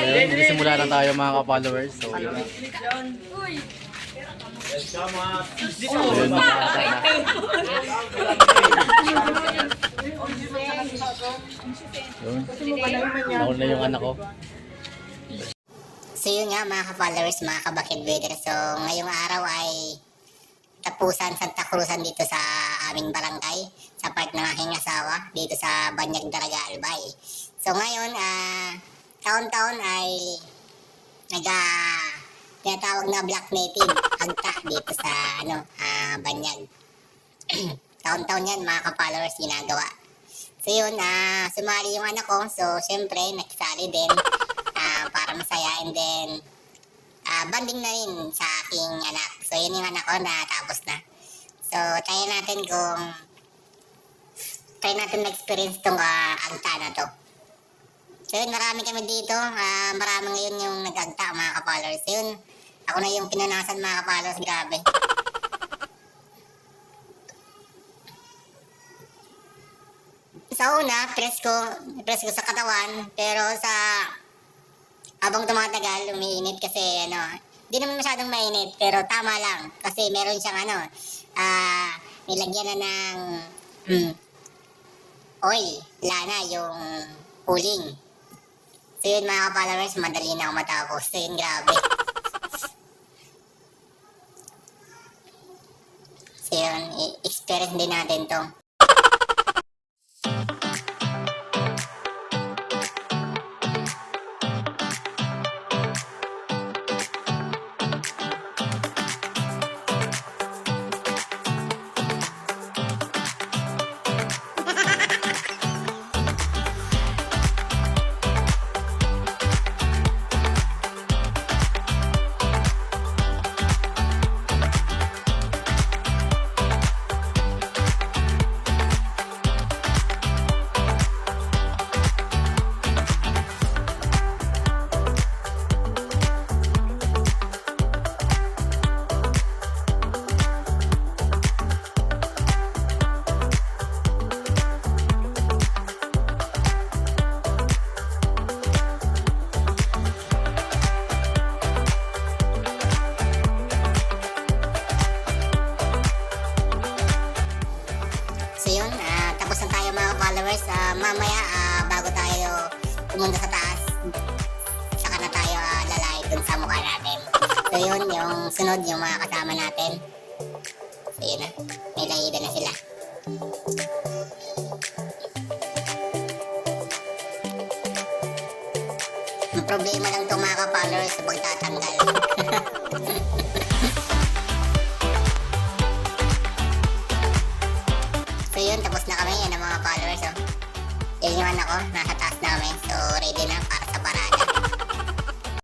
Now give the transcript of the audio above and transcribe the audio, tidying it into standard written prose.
So yun, nagsimula na tayo mga ka-followers. So yun. Nauna na yung anak ko. So yun nga mga ka-followers, mga kabakid builder. So ngayong araw ay Tapusan, Santa Cruzan dito sa aming barangay, sa part ng aking asawa, dito sa Banyag Daraga, Albay. So ngayon, taon-taon ay tinatawag na Black Native, hagta dito sa Banyag. Taon-taon yan mga ka-followers ginagawa. So yun, sumali yung anak ko, so syempre nakisali din para masaya, and then banding na rin sa aking anak. So yun yung anak ko na tapos na. So try natin na-experience itong agta na to. So yun, marami kami dito. Marami ngayon yung nag-agta mga ka-followers. So yun, ako na yung pinunasan mga ka-followers. Grabe. Sa una, presko sa katawan. Pero habang tumatagal, umiinit kasi hindi naman masyadong mainit, pero tama lang. Kasi meron siyang nilagyan na ng oil, lana, yung cooling. So yun mga ka-followers, madali na ako matapos. So yun, grabe. So yun, experience din natin to. Tapos na tayo mga followers. Mamaya bago tayo pumunta sa taas, saka na tayo lalait dun sa mukha natin. So yun, yung sunod, yung mga kasama natin. So yun na, may lahidan na sila. Ang problema lang itong mga followers sa pagtatanggal. So yun, tapos na kami. Yan ang mga followers. Yan yung anak ko, nasa taas na kami. So ready na para sa parada.